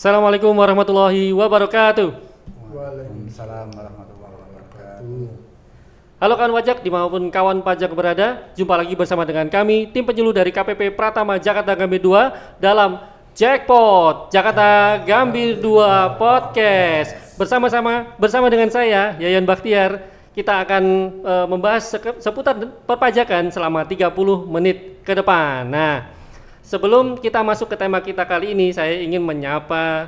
Assalamualaikum warahmatullahi wabarakatuh. Waalaikumsalam warahmatullahi wabarakatuh. Halo kawan pajak dimanapun kawan pajak berada, jumpa lagi bersama dengan kami tim penyuluh dari KPP Pratama Jakarta Gambir 2 dalam Jackpot Jakarta Gambir 2 Podcast. Bersama dengan saya Yayan Bakhtiar, kita akan membahas seputar perpajakan selama 30 menit ke depan. Nah, sebelum kita masuk ke tema kita kali ini, saya ingin menyapa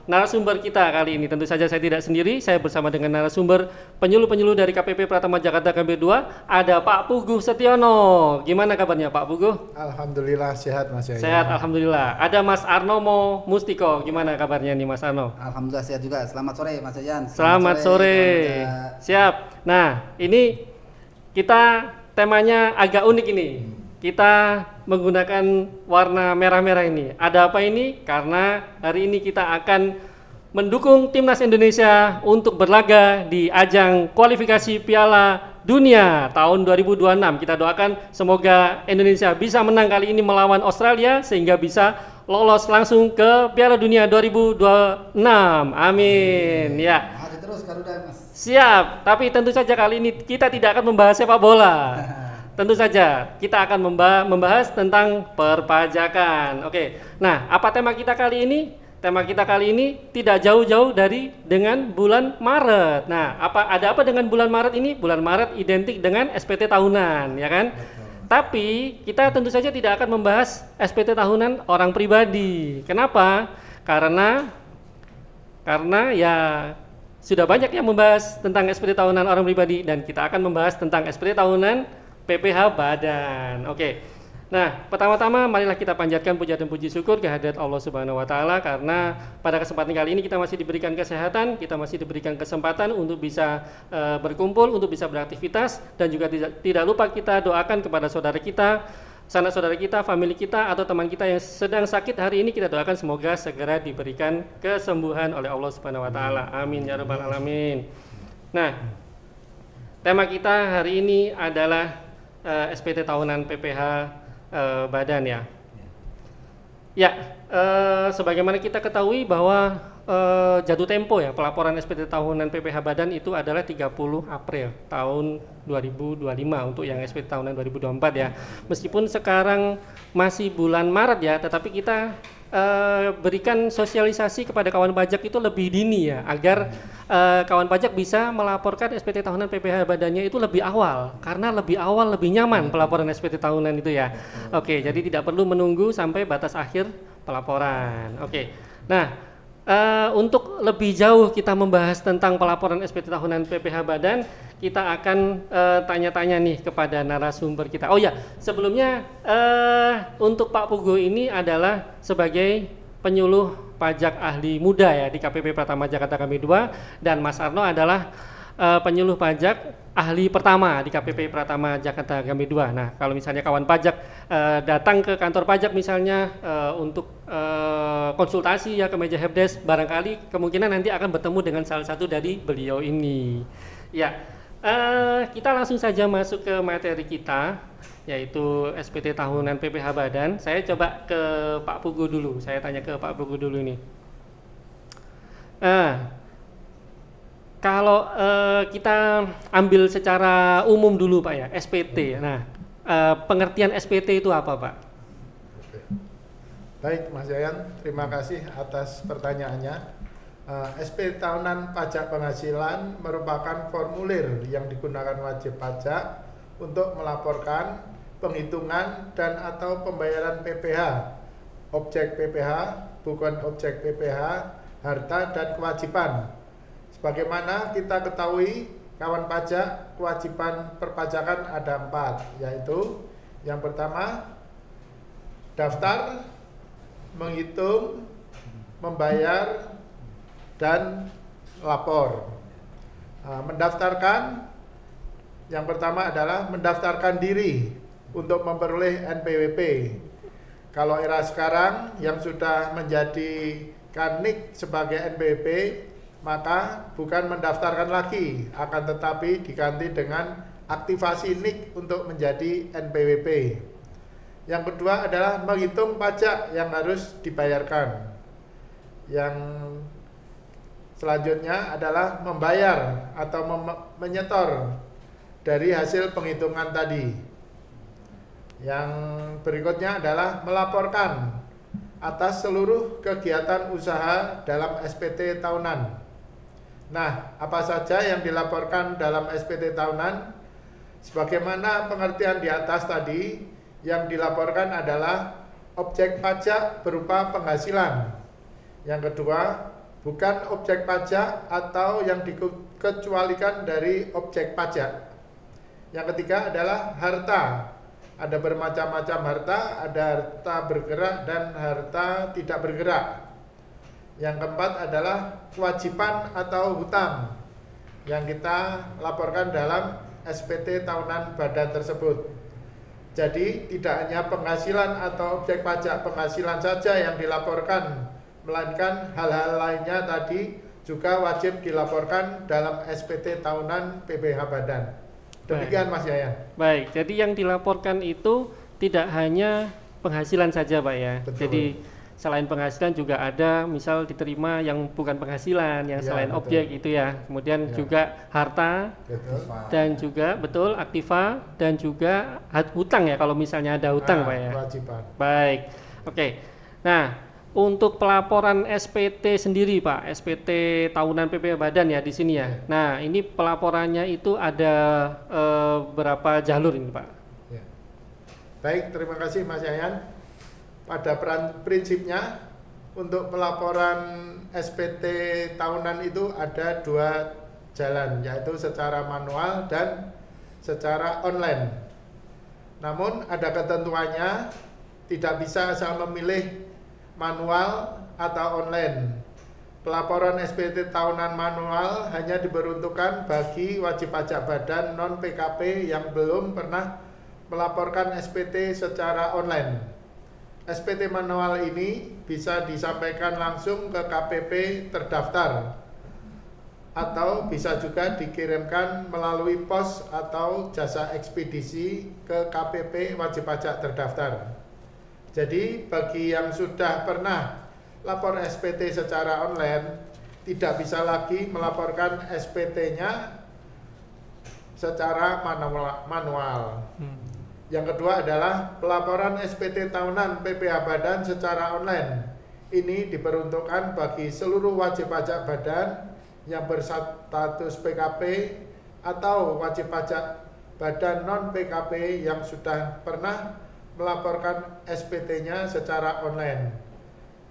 narasumber kita kali ini. Tentu saja saya tidak sendiri, saya bersama dengan narasumber penyuluh-penyuluh dari KPP Pratama Jakarta Gambir 2. Ada Pak Puguh Setiono. Gimana kabarnya Pak Puguh? Alhamdulillah sehat Mas Yayan. Sehat, alhamdulillah. Ada Mas Arnomo Mustiko. Gimana kabarnya nih Mas Arno? Alhamdulillah sehat juga. Selamat sore Mas Yayan. Selamat sore. Siap. Nah, ini kita temanya agak unik ini. Kita menggunakan warna merah-merah ini. Ada apa ini? Karena hari ini kita akan mendukung Timnas Indonesia untuk berlaga di ajang kualifikasi Piala Dunia tahun 2026. Kita doakan semoga Indonesia bisa menang kali ini melawan Australia sehingga bisa lolos langsung ke Piala Dunia 2026. Amin. Ya. Maju terus Garuda Mas. Siap. Tapi tentu saja kali ini kita tidak akan membahas sepak bola. Tentu saja kita akan membahas tentang perpajakan. Oke. Nah, apa tema kita kali ini? Tema kita kali ini tidak jauh-jauh dengan bulan Maret. Nah, ada apa dengan bulan Maret ini? Bulan Maret identik dengan SPT tahunan, ya kan? Betul. Tapi kita tentu saja tidak akan membahas SPT tahunan orang pribadi. Kenapa? Karena ya sudah banyak yang membahas tentang SPT tahunan orang pribadi dan kita akan membahas tentang SPT tahunan PPH Badan. Oke. Nah, pertama-tama marilah kita panjatkan puja dan puji syukur kehadirat Allah Subhanahu wa taala karena pada kesempatan kali ini kita masih diberikan kesehatan, kita masih diberikan kesempatan untuk bisa berkumpul, untuk bisa beraktivitas dan juga tidak lupa kita doakan kepada saudara kita, sanak saudara kita, famili kita atau teman kita yang sedang sakit hari ini, kita doakan semoga segera diberikan kesembuhan oleh Allah Subhanahu wa taala. Amin ya rabbal alamin. Nah, tema kita hari ini adalah SPT tahunan PPH Badan ya. Ya, sebagaimana kita ketahui bahwa jatuh tempo ya pelaporan SPT tahunan PPH Badan itu adalah 30 April tahun 2025 untuk yang SPT tahunan 2024 ya. Meskipun sekarang masih bulan Maret ya, tetapi kita berikan sosialisasi kepada kawan pajak itu lebih dini ya, agar kawan pajak bisa melaporkan SPT tahunan PPH Badannya itu lebih awal, karena lebih awal lebih nyaman pelaporan SPT tahunan itu ya. Oke, jadi tidak perlu menunggu sampai batas akhir pelaporan. Oke, nah untuk lebih jauh kita membahas tentang pelaporan SPT tahunan PPH Badan, kita akan tanya-tanya nih kepada narasumber kita. Oh ya, sebelumnya untuk Pak Puguh ini adalah sebagai penyuluh pajak ahli muda ya di KPP Pratama Jakarta Gambir 2 dan Mas Arno adalah penyuluh pajak ahli pertama di KPP Pratama Jakarta Gambir 2. Nah, kalau misalnya kawan pajak datang ke kantor pajak misalnya untuk konsultasi ya ke meja helpdesk, barangkali kemungkinan nanti akan bertemu dengan salah satu dari beliau ini. Ya, kita langsung saja masuk ke materi kita, yaitu SPT tahunan PPH Badan. Saya coba ke Pak Puguh dulu. Saya tanya ke Pak Puguh dulu nih. Kalau kita ambil secara umum dulu Pak ya, SPT. Nah, pengertian SPT itu apa Pak? Oke. Baik Mas Yayan, terima kasih atas pertanyaannya. SPT tahunan pajak penghasilan merupakan formulir yang digunakan wajib pajak untuk melaporkan penghitungan dan atau pembayaran PPH, objek PPH, bukan objek PPH, harta dan kewajiban. Sebagaimana kita ketahui, kawan pajak, kewajiban perpajakan ada 4, yaitu yang pertama, daftar, menghitung, membayar, dan lapor. Mendaftarkan, yang pertama adalah mendaftarkan diri untuk memperoleh NPWP. Kalau era sekarang yang sudah menjadikan NIK sebagai NPWP, maka bukan mendaftarkan lagi, akan tetapi diganti dengan aktivasi NIK untuk menjadi NPWP. Yang kedua adalah menghitung pajak yang harus dibayarkan. Yang selanjutnya adalah membayar atau menyetor dari hasil penghitungan tadi. Yang berikutnya adalah melaporkan atas seluruh kegiatan usaha dalam SPT tahunan. Nah, apa saja yang dilaporkan dalam SPT tahunan? Sebagaimana pengertian di atas tadi, yang dilaporkan adalah objek pajak berupa penghasilan. Yang kedua, bukan objek pajak atau yang dikecualikan dari objek pajak. Yang ketiga adalah harta. Ada bermacam-macam harta, ada harta bergerak dan harta tidak bergerak. Yang keempat adalah kewajiban atau hutang yang kita laporkan dalam SPT tahunan badan tersebut. Jadi tidak hanya penghasilan atau objek pajak penghasilan saja yang dilaporkan, melainkan hal-hal lainnya tadi juga wajib dilaporkan dalam SPT tahunan PPH badan. Demikian Mas Yayan. Baik, jadi yang dilaporkan itu tidak hanya penghasilan saja Pak ya. Betul. Jadi selain penghasilan juga ada misal diterima yang bukan penghasilan, yang Ya, selain betul. objek itu ya. Kemudian Ya. juga harta Betul. dan juga betul aktiva dan juga hutang ya kalau misalnya ada hutang Pak ya. Kewajiban. Baik. Oke. Nah, untuk pelaporan SPT sendiri Pak, SPT tahunan PPH badan ya di sini ya. Nah, ini pelaporannya itu ada berapa jalur ini Pak? Ya. Baik, terima kasih Mas Yayan. Pada prinsipnya untuk pelaporan SPT tahunan itu ada dua jalan, yaitu secara manual dan secara online. Namun ada ketentuannya, tidak bisa asal memilih manual atau online. Pelaporan SPT tahunan manual hanya diperuntukkan bagi wajib pajak badan non PKP yang belum pernah melaporkan SPT secara online. SPT manual ini bisa disampaikan langsung ke KPP terdaftar atau bisa juga dikirimkan melalui pos atau jasa ekspedisi ke KPP wajib pajak terdaftar. Jadi bagi yang sudah pernah lapor SPT secara online, tidak bisa lagi melaporkan SPT-nya secara manual. Yang kedua adalah pelaporan SPT tahunan PPH badan secara online. Ini diperuntukkan bagi seluruh wajib pajak badan yang berstatus PKP atau wajib pajak badan non PKP yang sudah pernah melaporkan SPT-nya secara online.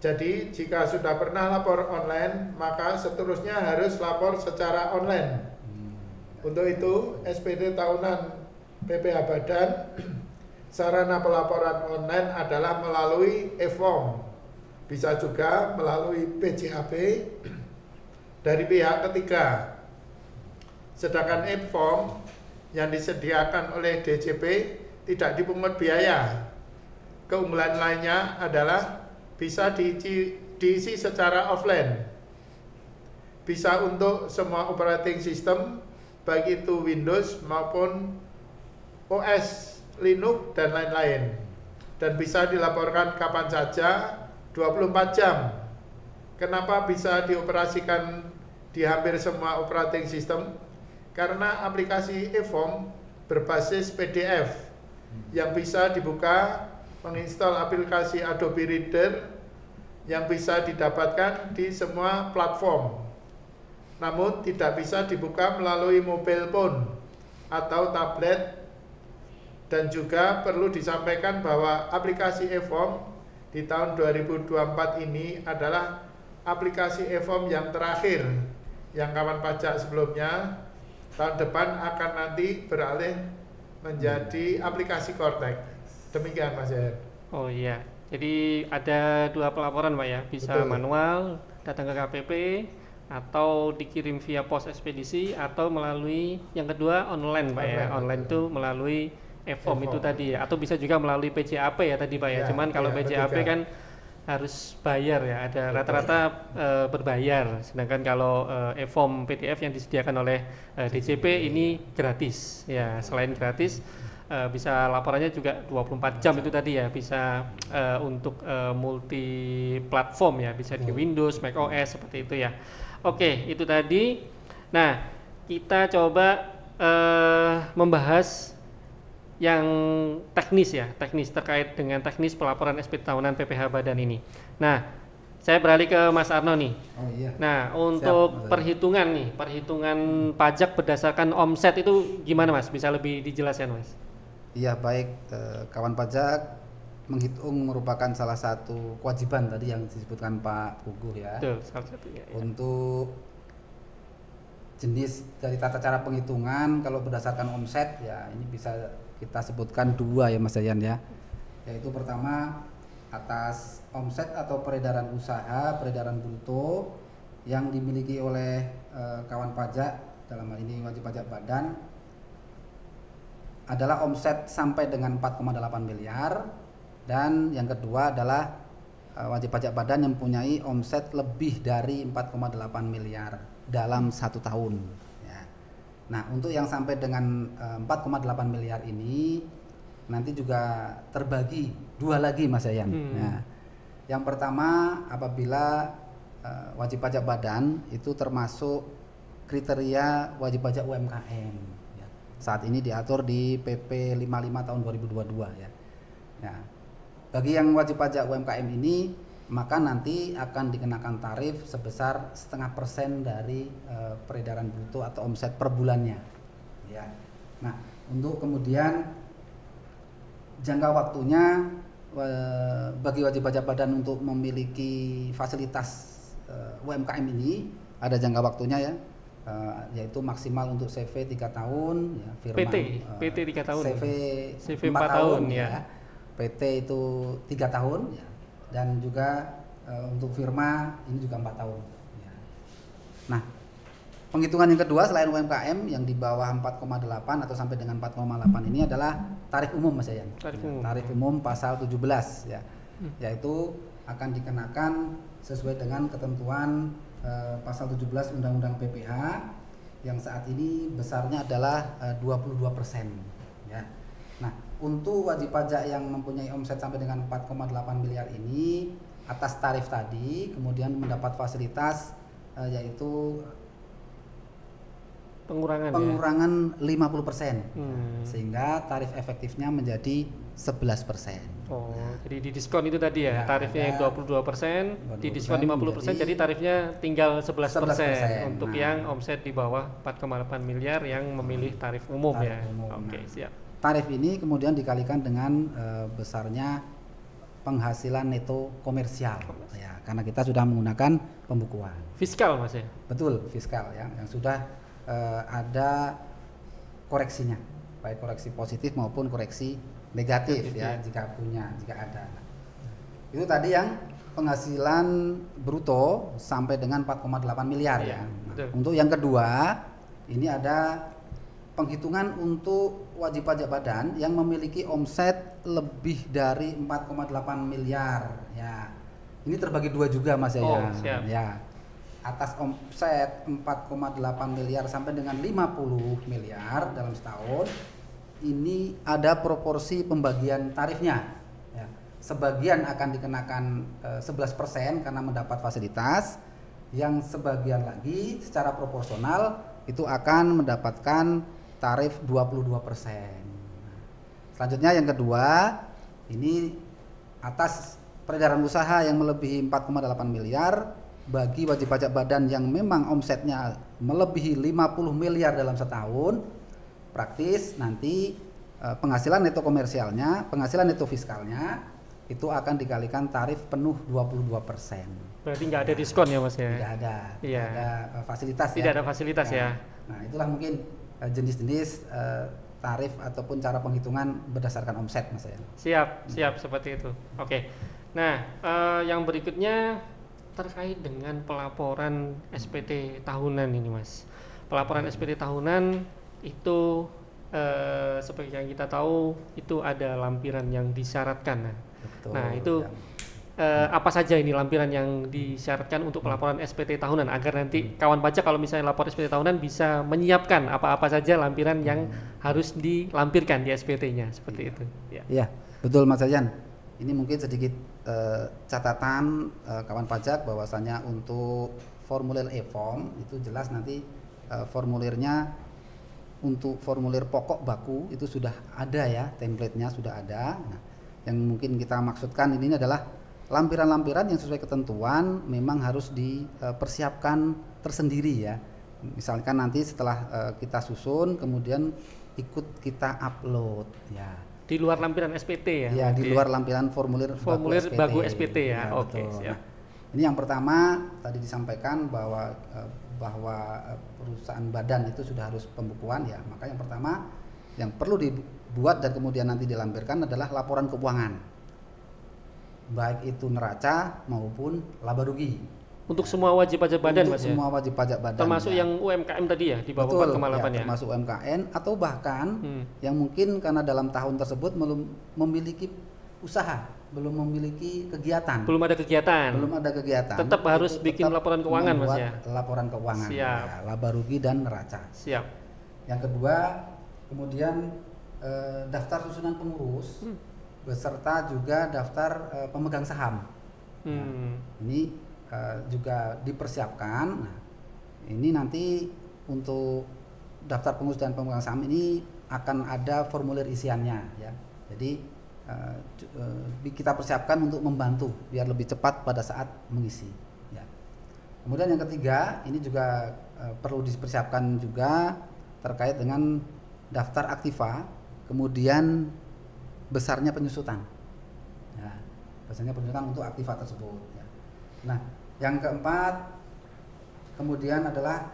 Jadi jika sudah pernah lapor online, maka seterusnya harus lapor secara online. Untuk itu SPT tahunan PPH badan, sarana pelaporan online adalah melalui e-form, bisa juga melalui PJAP dari pihak ketiga. Sedangkan e-form yang disediakan oleh DJP tidak dipungut biaya. Keunggulan lainnya adalah bisa diisi secara offline, bisa untuk semua operating system, baik itu Windows maupun OS, Linux, dan lain-lain. Dan bisa dilaporkan kapan saja, 24 jam. Kenapa bisa dioperasikan di hampir semua operating system? Karena aplikasi e-form berbasis PDF yang bisa dibuka, menginstal aplikasi Adobe Reader yang bisa didapatkan di semua platform. Namun tidak bisa dibuka melalui mobile phone atau tablet. Dan juga perlu disampaikan bahwa aplikasi e-form di tahun 2024 ini adalah aplikasi e-form yang terakhir. Yang kawan pajak sebelumnya, tahun depan akan nanti beralih menjadi aplikasi Cortex. Demikian Mas Yair. Oh iya, jadi ada dua pelaporan Pak ya, bisa Betul. manual, datang ke KPP, atau dikirim via pos ekspedisi, atau melalui yang kedua online Pak ya, Online, online betul. itu melalui e-form itu E-form. tadi ya, atau bisa juga melalui PJAP ya tadi Pak ya, Ya, cuman kalau ya, PJAP betul, kan harus bayar ya, ada Betul. rata-rata berbayar, sedangkan kalau e-form PDF yang disediakan oleh DJP ini gratis ya. Selain gratis, bisa laporannya juga 24 jam itu tadi ya, bisa untuk multi platform ya, bisa di Windows, Mac OS seperti itu ya. Oke, itu tadi. Nah, kita coba membahas yang teknis ya, teknis terkait dengan teknis pelaporan SPT tahunan PPh Badan ini. Nah, saya beralih ke Mas Arno nih. Oh iya. Nah, untuk perhitungan nih, perhitungan pajak berdasarkan omset itu gimana Mas? Bisa lebih dijelaskan Mas? Iya baik, kawan pajak menghitung merupakan salah satu kewajiban tadi yang disebutkan Pak Puguh ya. Betul, salah satunya. Ya. Untuk jenis dari tata cara penghitungan kalau berdasarkan omset ya ini bisa kita sebutkan dua ya Mas Yayan ya. Yaitu pertama atas omset atau peredaran usaha, peredaran bruto yang dimiliki oleh kawan pajak, dalam hal ini wajib pajak badan, adalah omset sampai dengan 4,8 miliar, dan yang kedua adalah wajib pajak badan yang mempunyai omset lebih dari 4,8 miliar dalam 1 tahun ya. Nah, untuk yang sampai dengan 4,8 miliar ini nanti juga terbagi dua lagi Mas Yayan. Nah, yang pertama apabila wajib pajak badan itu termasuk kriteria wajib pajak UMKM ya. Saat ini diatur di PP 55 tahun 2022 ya. Ya. Bagi yang wajib pajak UMKM ini maka nanti akan dikenakan tarif sebesar 0,5% dari peredaran bruto atau omset per bulannya ya. Nah, untuk kemudian jangka waktunya bagi wajib pajak badan untuk memiliki fasilitas UMKM ini ada jangka waktunya ya, yaitu maksimal untuk CV 3 tahun ya, firma, PT 3 tahun, CV 4 tahun ya. PT itu 3 tahun ya, dan juga untuk firma ini juga 4 tahun ya. Nah, penghitungan yang kedua selain UMKM yang di bawah 4,8 atau sampai dengan 4,8 ini adalah tarif umum Mas Yayan. Tarif umum pasal 17 ya. Yaitu akan dikenakan sesuai dengan ketentuan pasal 17 Undang-Undang PPh yang saat ini besarnya adalah 22% ya. Nah, untuk wajib pajak yang mempunyai omset sampai dengan 4,8 miliar ini atas tarif tadi kemudian mendapat fasilitas yaitu pengurangan ya? 50%. Sehingga tarif efektifnya menjadi 11%. Oh, jadi di diskon itu tadi ya, tarifnya yang 22%, di diskon 50%, jadi tarifnya tinggal 11% untuk yang omset di bawah 4,8 miliar yang memilih tarif umum ya. Oke, siap. Tarif ini kemudian dikalikan dengan besarnya penghasilan neto komersial ya, karena kita sudah menggunakan pembukuan. Fiskal Mas ya? Betul, fiskal ya, yang sudah ada koreksinya, baik koreksi positif maupun koreksi negatif ya, jika ada. Itu tadi yang penghasilan bruto sampai dengan 4,8 miliar ya. Nah, untuk yang kedua, ini ada penghitungan untuk wajib pajak badan yang memiliki omset lebih dari 4,8 miliar ya. Ini terbagi dua juga Mas ya. Ya. Atas omset 4,8 miliar sampai dengan 50 miliar dalam setahun, ini ada proporsi pembagian tarifnya ya. Sebagian akan dikenakan 11% karena mendapat fasilitas, yang sebagian lagi secara proporsional itu akan mendapatkan tarif 22%. Selanjutnya yang kedua, ini atas peredaran usaha yang melebihi 4,8 miliar bagi wajib pajak badan yang memang omsetnya melebihi 50 miliar dalam setahun, praktis nanti penghasilan neto komersialnya, penghasilan neto fiskalnya itu akan dikalikan tarif penuh 22%. Berarti nggak ada diskon ya Mas ya? Tidak ada, iya. Tidak ada fasilitas. Tidak ada fasilitas ya. Nah, itulah mungkin jenis-jenis tarif ataupun cara penghitungan berdasarkan omset Mas ya. Siap seperti itu. Oke. Nah, yang berikutnya terkait dengan pelaporan SPT tahunan ini Mas. Pelaporan SPT tahunan itu seperti yang kita tahu itu ada lampiran yang disyaratkan. Nah, Betul, itu apa saja ini lampiran yang disyaratkan untuk pelaporan SPT tahunan agar nanti kawan pajak kalau misalnya lapor SPT tahunan bisa menyiapkan apa-apa saja lampiran yang harus dilampirkan di SPT-nya seperti itu. Ya. Iya, betul Mas Ayan. Ini mungkin sedikit catatan kawan pajak bahwasanya untuk formulir e-form itu jelas nanti formulirnya untuk formulir pokok baku itu sudah ada ya, template-nya sudah ada. Nah, yang mungkin kita maksudkan ini adalah lampiran-lampiran yang sesuai ketentuan memang harus dipersiapkan tersendiri ya. Misalkan nanti setelah kita susun kemudian ikut kita upload ya. Di luar lampiran SPT ya? Ya, di luar lampiran formulir baku SPT ya. Oke, siap. Nah, ini yang pertama tadi disampaikan bahwa perusahaan badan itu sudah harus pembukuan ya. Maka yang pertama yang perlu dibuat dan kemudian nanti dilampirkan adalah laporan keuangan. Baik itu neraca maupun laba rugi. Untuk semua wajib pajak badan, untuk Mas semua ya? wajib pajak badan. Termasuk ya. yang UMKM tadi ya di bawah 4,8 ya? Termasuk UMKM atau bahkan yang mungkin karena dalam tahun tersebut belum memiliki usaha, belum memiliki kegiatan. Belum ada kegiatan. Belum ada kegiatan. Tetap harus bikin laporan keuangan, Mas ya? Laporan keuangan. Siap. Ya, laba rugi dan neraca. Siap. Yang kedua, kemudian daftar susunan pengurus beserta juga daftar pemegang saham. Nah, ini juga dipersiapkan. Nah, ini nanti untuk daftar pengurus dan pemegang saham ini akan ada formulir isiannya ya. Jadi kita persiapkan untuk membantu biar lebih cepat pada saat mengisi. Ya. Kemudian yang ketiga, ini juga perlu dipersiapkan juga terkait dengan daftar aktiva, kemudian besarnya penyusutan. Ya, besarnya penyusutan untuk aktiva tersebut. Ya. Nah, yang keempat, kemudian adalah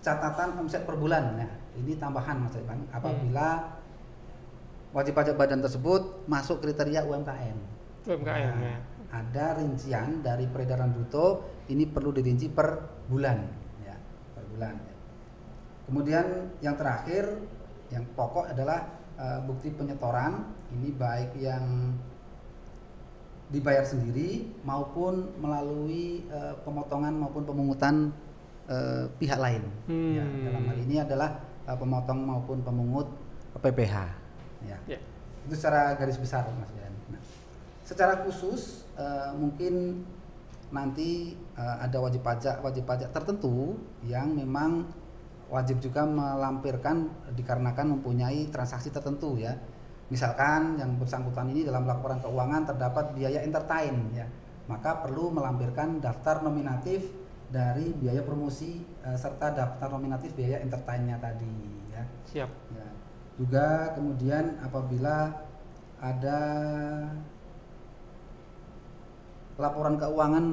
catatan omset per bulan. Ya, ini tambahan Mas Ivan. Apabila wajib pajak badan tersebut masuk kriteria UMKM. UMKM Nah, ya. Ada rincian dari peredaran bruto, ini perlu dirinci per bulan, ya, per bulan. Ya. Kemudian yang terakhir, yang pokok adalah bukti penyetoran. Ini baik yang dibayar sendiri maupun melalui pemotongan maupun pemungutan pihak lain. Ya, dalam hal ini adalah pemotong maupun pemungut PPH. Ya. Ya. Itu secara garis besar Mas Yan. Nah, secara khusus mungkin nanti ada wajib pajak tertentu yang memang wajib juga melampirkan dikarenakan mempunyai transaksi tertentu ya. Misalkan yang bersangkutan ini dalam laporan keuangan terdapat biaya entertain ya, maka perlu melampirkan daftar nominatif dari biaya promosi serta daftar nominatif biaya entertainnya tadi ya. Siap. Ya. Juga kemudian apabila ada laporan keuangan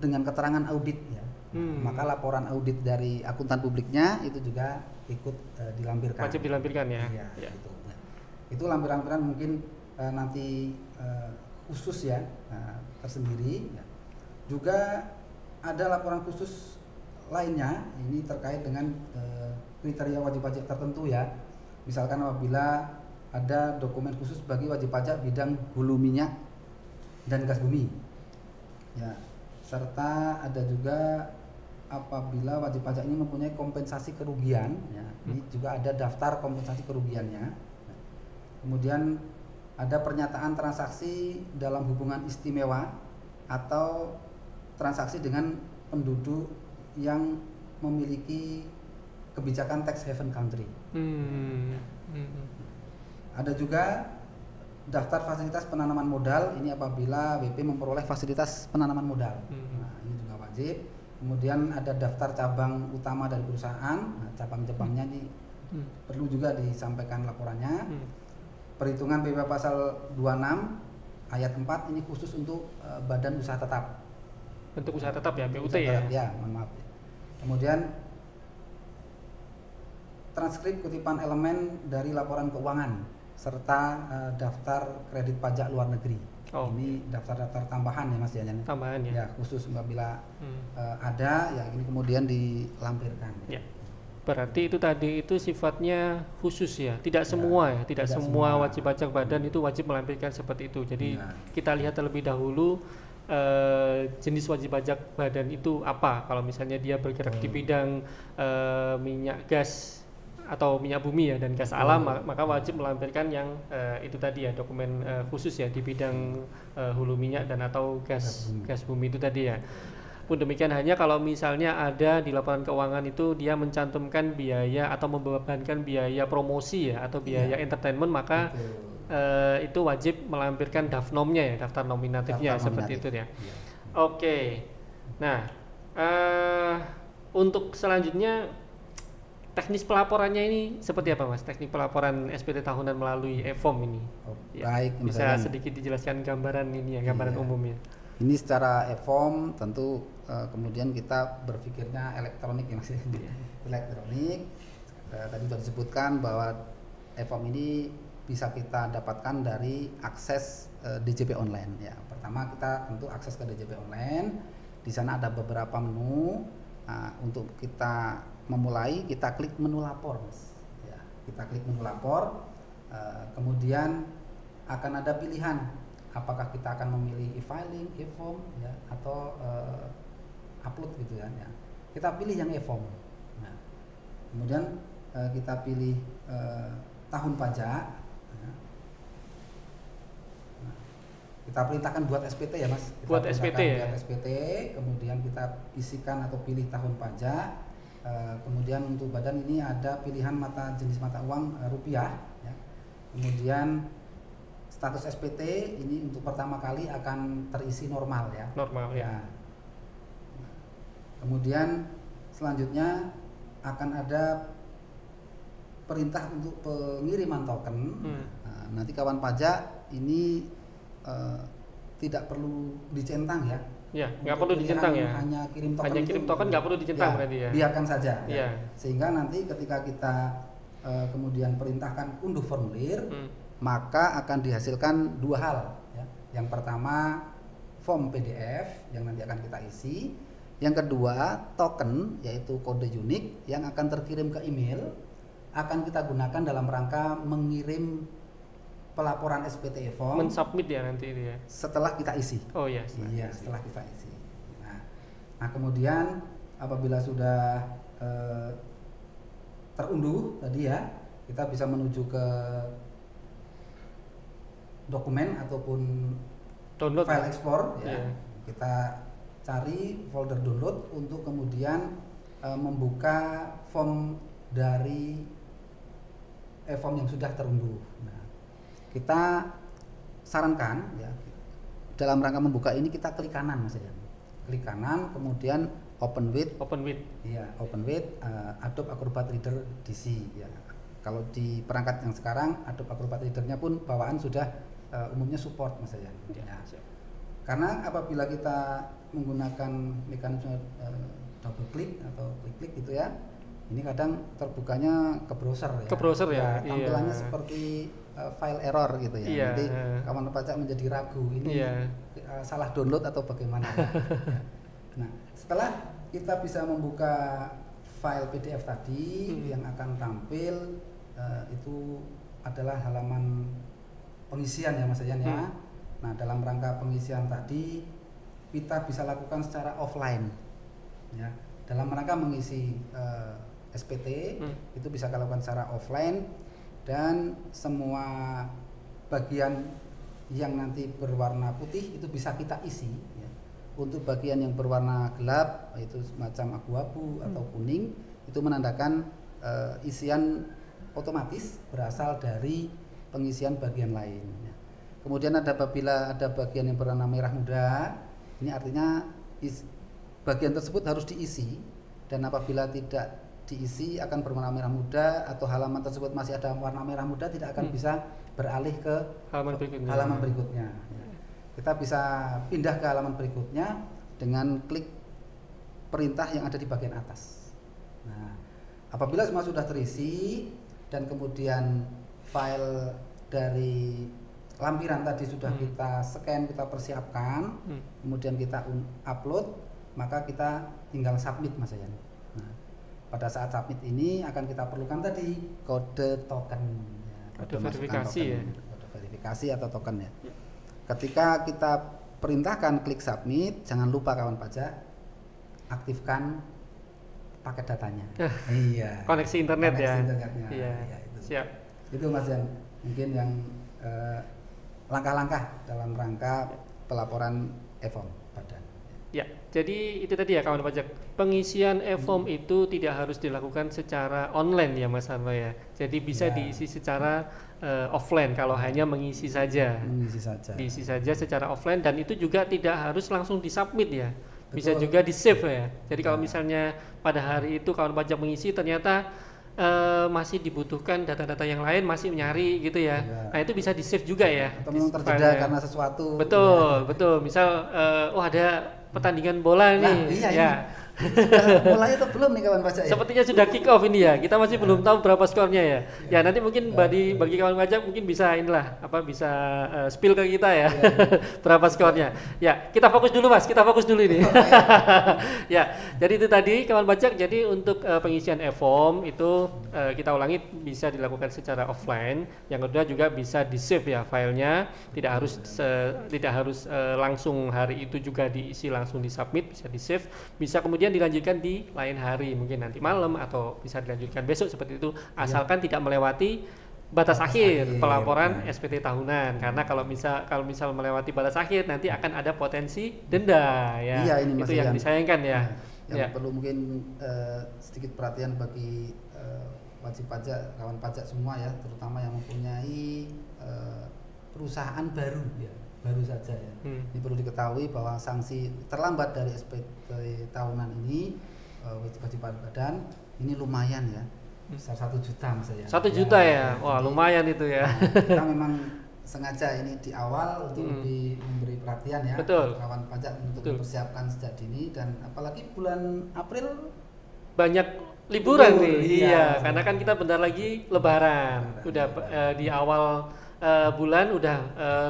dengan keterangan audit ya, maka laporan audit dari akuntan publiknya itu juga ikut dilampirkan. Wajib dilampirkan ya. Iya, Ya. gitu. Itu lampiran-lampiran mungkin nanti khusus ya, tersendiri. Ya. Juga ada laporan khusus lainnya, ini terkait dengan kriteria wajib pajak tertentu ya. Misalkan apabila ada dokumen khusus bagi wajib pajak bidang hulu minyak dan gas bumi, ya. Serta ada juga apabila wajib pajak ini mempunyai kompensasi kerugian, ya. Ini juga ada daftar kompensasi kerugiannya. Kemudian ada pernyataan transaksi dalam hubungan istimewa atau transaksi dengan penduduk yang memiliki kebijakan tax haven country. Ada juga daftar fasilitas penanaman modal, ini apabila WP memperoleh fasilitas penanaman modal. Nah, ini juga wajib. Kemudian ada daftar cabang utama dari perusahaan, nah, cabang-cabangnya ini perlu juga disampaikan laporannya. Perhitungan PPh pasal 26 ayat 4 ini khusus untuk badan usaha tetap. Bentuk usaha tetap ya, BUT ya. ya. Ya, mohon maaf. Kemudian transkrip kutipan elemen dari laporan keuangan serta daftar kredit pajak luar negeri. Oh. Ini daftar-daftar tambahan ya Mas Jajan. Tambahan ya. Ya, khusus apabila ada ya ini kemudian dilampirkan. Ya. Berarti itu tadi itu sifatnya khusus ya, tidak semua ya, tidak semua wajib pajak badan itu wajib melampirkan seperti itu. Jadi kita lihat terlebih dahulu jenis wajib pajak badan itu apa. Kalau misalnya dia bergerak di bidang minyak gas atau minyak bumi ya dan gas alam, maka wajib melampirkan yang itu tadi ya, dokumen khusus ya di bidang hulu minyak dan atau gas bumi itu tadi ya. Pun demikian hanya kalau misalnya ada di laporan keuangan itu dia mencantumkan biaya atau membebankan biaya promosi ya atau biaya entertainment, maka itu wajib melampirkan dafnomnya ya, daftar nominatifnya seperti itu ya. Oke. Nah, untuk selanjutnya teknis pelaporannya ini seperti apa Mas? Teknik pelaporan SPT tahunan melalui e-form ini. Baik, bisa sedikit dijelaskan gambaran ini ya, gambaran umumnya. Ini secara e-form tentu kemudian kita berpikirnya elektronik ya Mas. Elektronik. Tadi sudah disebutkan bahwa e-form ini bisa kita dapatkan dari akses DJP online ya. Pertama kita tentu akses ke DJP online. Di sana ada beberapa menu. Untuk kita memulai kita klik menu lapor Mas. Ya, kita klik menu lapor. Kemudian akan ada pilihan apakah kita akan memilih e-filing, e-form ya, atau upload gitu ya. Kita pilih yang e-form. Nah, kemudian kita pilih tahun pajak. Ya. Nah, kita perintahkan buat SPT ya Mas. Kita buat SPT ya. Buat SPT, kemudian kita isikan atau pilih tahun pajak. Kemudian untuk badan ini ada pilihan jenis mata uang rupiah. Ya. Kemudian status SPT ini untuk pertama kali akan terisi normal ya. Normal ya. Nah, kemudian selanjutnya akan ada perintah untuk pengiriman token. Nah, nanti kawan pajak ini tidak perlu dicentang ya. Ya, nggak perlu dicentang ya. Hanya kirim token. Hanya kirim token nggak perlu dicentang ya, berarti ya. Biarkan saja. Ya. Sehingga nanti ketika kita kemudian perintahkan unduh formulir, maka akan dihasilkan dua hal ya. Yang pertama form PDF yang nanti akan kita isi, yang kedua token yaitu kode unik yang akan terkirim ke email, akan kita gunakan dalam rangka mengirim pelaporan SPT e-form, mensubmit ya nanti itu ya setelah kita isi. Oh iya, setelah kita isi. Nah kemudian apabila sudah terunduh tadi ya, kita bisa menuju ke dokumen ataupun download file export ya. Yeah. Kita cari folder download untuk kemudian membuka form dari form yang sudah terunduh. Nah, kita sarankan ya, dalam rangka membuka ini kita klik kanan Mas ya. Klik kanan kemudian open with. Iya, open with Adobe Acrobat Reader DC ya. Kalau di perangkat yang sekarang Adobe Acrobat Reader-nya pun bawaan sudah umumnya support Mas ya. Karena apabila kita menggunakan mekanisme double klik atau klik gitu ya, ini kadang terbukanya ke browser ya. Ke browser ya. Tampilannya seperti file error gitu ya. Iya. Nanti kawan pajak menjadi ragu ini salah download atau bagaimana. Ya. Nah, setelah kita bisa membuka file PDF tadi yang akan tampil itu adalah halaman pengisian ya Mas Yan ya. Nah, dalam rangka pengisian tadi kita bisa lakukan secara offline ya. Dalam rangka mengisi SPT itu bisa dilakukan secara offline, dan semua bagian yang nanti berwarna putih itu bisa kita isi ya. Untuk bagian yang berwarna gelap yaitu semacam abu-abu atau kuning itu menandakan isian otomatis berasal dari pengisian bagian lain ya. Kemudian apabila ada bagian yang berwarna merah muda, ini artinya bagian tersebut harus diisi, dan apabila tidak diisi akan berwarna merah muda atau halaman tersebut masih ada warna merah muda tidak akan bisa beralih ke halaman berikutnya ya. Kita bisa pindah ke halaman berikutnya dengan klik perintah yang ada di bagian atas. Nah, apabila semua sudah terisi dan kemudian file dari lampiran tadi sudah kita scan, kita persiapkan, kemudian kita upload, maka kita tinggal submit Mas Yan. Nah, pada saat submit ini akan kita perlukan tadi kode token, Kode masukan verifikasi token, ya. kode verifikasi atau token ya. Ketika kita perintahkan klik submit, jangan lupa kawan pajak aktifkan paket datanya. Iya. Koneksi internet ya. Internetnya. Iya. Iya, itu. Siap. Itu Mas yang mungkin yang langkah-langkah dalam rangka pelaporan e-form badan. Ya, jadi itu tadi ya kawan pajak. Pengisian e-form itu tidak harus dilakukan secara online ya Mas Arno ya. Jadi bisa Ya. diisi secara offline kalau hanya mengisi saja. Mengisi saja. Diisi saja secara offline dan itu juga tidak harus langsung disubmit ya. Bisa Betul. juga di save ya. Jadi kalau Ya. misalnya pada hari itu kawan pajak mengisi ternyata masih dibutuhkan data-data yang lain, masih nyari gitu ya. Ya. Nah itu bisa di save juga ya. Atau memang terjeda filenya. karena sesuatu. Betul, betul. Misal, oh ada pertandingan bola nih, Nah, iya, ya. Sudah mulai atau belum nih kawan pajak ya? Sepertinya sudah kick off ini ya. Kita masih belum tahu berapa skornya ya. Ya nanti mungkin bagi kawan pajak mungkin bisa inilah apa bisa spill ke kita ya. Berapa skornya. Ya, kita fokus dulu Mas, kita fokus dulu ini. Ya, jadi itu tadi kawan pajak. Jadi untuk pengisian e-form itu kita ulangi bisa dilakukan secara offline. Yang kedua juga bisa di-save ya filenya. Tidak harus langsung hari itu juga diisi langsung di-submit, bisa di-save. Bisa kemudian dilanjutkan di lain hari, mungkin nanti malam atau bisa dilanjutkan besok seperti itu, asalkan tidak melewati batas akhir pelaporan SPT tahunan. Karena kalau misal melewati batas akhir nanti akan ada potensi denda ya. Iya, ini itu Mas yang Ian. disayangkan ya. Yang Ya. perlu mungkin sedikit perhatian bagi wajib pajak, kawan pajak semua ya, terutama yang mempunyai perusahaan baru ya, baru saja ya. Ini perlu diketahui bahwa sanksi terlambat dari SPT tahunan ini wajib pajak badan ini lumayan ya, besar 1 juta Mas ya. 1 juta ya. Wah, Jadi, lumayan itu ya. kita memang sengaja ini di awal untuk lebih memberi perhatian ya, Betul. kawan pajak untuk Betul. mempersiapkan sejak dini, dan apalagi bulan April Banyak liburan Libur, nih. iya. Iya, karena kan kita bentar lagi lebaran. Udah di awal bulan udah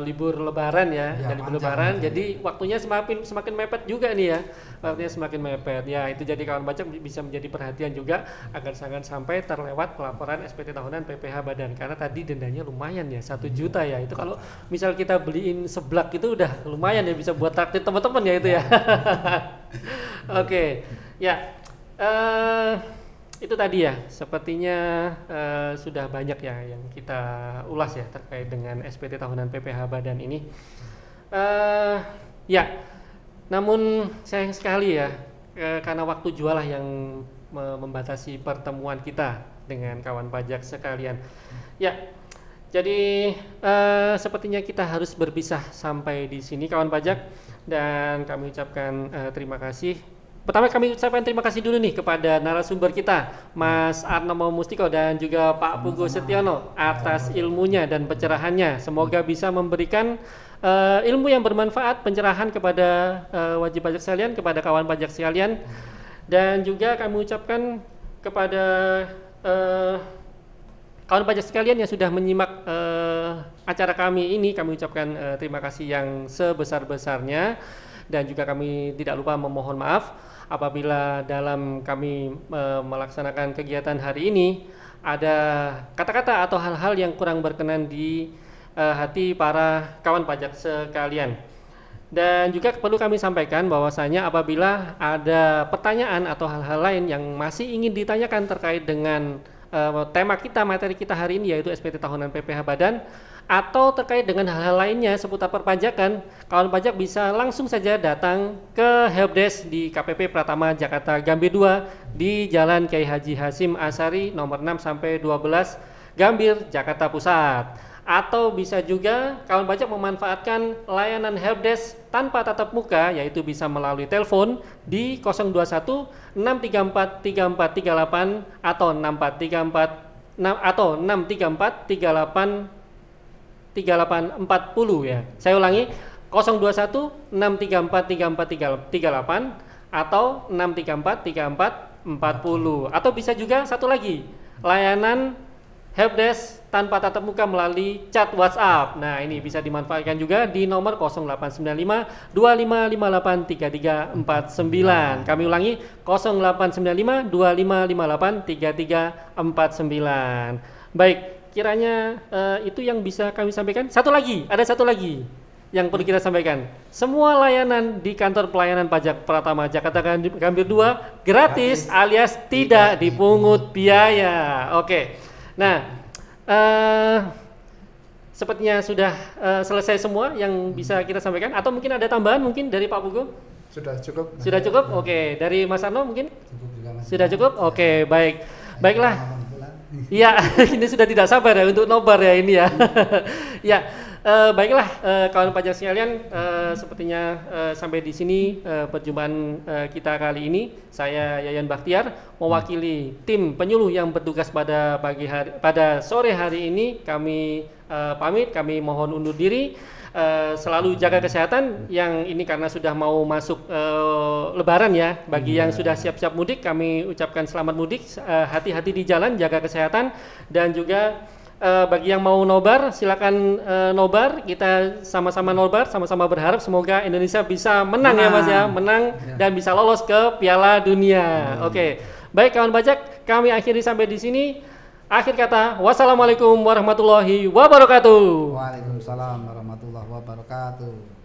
libur lebaran ya, Ya, dan libur panjang, lebaran. panjang. Jadi waktunya semakin mepet juga nih ya. Waktunya semakin mepet. Ya, itu jadi kawan pajak bisa menjadi perhatian juga agar jangan sampai terlewat pelaporan SPT tahunan PPh badan, karena tadi dendanya lumayan ya, 1 juta ya. Itu kalau misal kita beliin seblak itu udah lumayan ya, bisa buat traktir teman-teman ya itu ya. Oke. Ya. Itu tadi ya, sepertinya sudah banyak ya yang kita ulas ya terkait dengan SPT tahunan PPh badan ini. Ya, namun sayang sekali ya, karena waktu jualah yang membatasi pertemuan kita dengan kawan pajak sekalian. Ya, jadi sepertinya kita harus berpisah sampai di sini kawan pajak, dan kami ucapkan terima kasih. Pertama kami ucapkan terima kasih dulu nih kepada narasumber kita, Mas Arno Mustiko dan juga Pak Pugu Setiono atas ilmunya dan pencerahannya. Semoga bisa memberikan ilmu yang bermanfaat, pencerahan kepada wajib pajak sekalian, kepada kawan pajak sekalian. Dan juga kami ucapkan kepada kawan pajak sekalian yang sudah menyimak acara kami ini, kami ucapkan terima kasih yang sebesar-besarnya. Dan juga kami tidak lupa memohon maaf apabila dalam kami melaksanakan kegiatan hari ini ada kata-kata atau hal-hal yang kurang berkenan di hati para kawan pajak sekalian. Dan juga perlu kami sampaikan bahwasanya apabila ada pertanyaan atau hal-hal lain yang masih ingin ditanyakan terkait dengan tema kita, materi kita hari ini, yaitu SPT tahunan PPh badan, atau terkait dengan hal-hal lainnya seputar perpajakan, kawan pajak bisa langsung saja datang ke helpdesk di KPP Pratama Jakarta Gambir 2 di Jalan Kiai Haji Hasyim Asyari nomor 6 sampai 12 Gambir, Jakarta Pusat. Atau bisa juga kawan pajak memanfaatkan layanan helpdesk tanpa tatap muka, yaitu bisa melalui telepon di 021 634 3438 atau 6434 atau 634 3840 ya. Saya ulangi, 021 634 3438 atau 634 3440. Atau bisa juga satu lagi, layanan helpdesk tanpa tatap muka melalui chat WhatsApp. Nah, ini bisa dimanfaatkan juga di nomor 0895 2558 3349. Kami ulangi 0895 2558 3349. Baik, kiranya itu yang bisa kami sampaikan. Ada satu lagi yang perlu kita sampaikan. Semua layanan di kantor pelayanan pajak Pratama Jakarta Gambir 2 gratis alias tidak dipungut biaya. Oke. Nah, sepertinya sudah selesai semua yang bisa kita sampaikan, atau mungkin ada tambahan mungkin dari Pak Pugu? Sudah cukup. Sudah cukup? Oke. Dari Mas Arno mungkin? Cukup juga, Mas. Sudah cukup? Oke, baik. Baiklah. Iya, ini sudah tidak sabar ya untuk nobar ya ini ya. Ya, baiklah kawan pajak sekalian, sepertinya sampai di sini perjumpaan kita kali ini. Saya Yayan Bakhtiar mewakili tim penyuluh yang bertugas pada sore hari ini. Kami pamit, kami mohon undur diri. Selalu jaga kesehatan, yang ini karena sudah mau masuk Lebaran ya. Bagi yang sudah siap-siap mudik, kami ucapkan selamat mudik, hati-hati di jalan, jaga kesehatan. Dan juga bagi yang mau nobar, silakan nobar. Kita sama-sama nobar, sama-sama berharap semoga Indonesia bisa menang ya Mas ya, menang dan bisa lolos ke Piala Dunia. Oke. Baik kawan pajak, kami akhiri sampai di sini. Akhir kata, wassalamualaikum warahmatullahi wabarakatuh. Waalaikumsalam warahmatullahi wabarakatuh.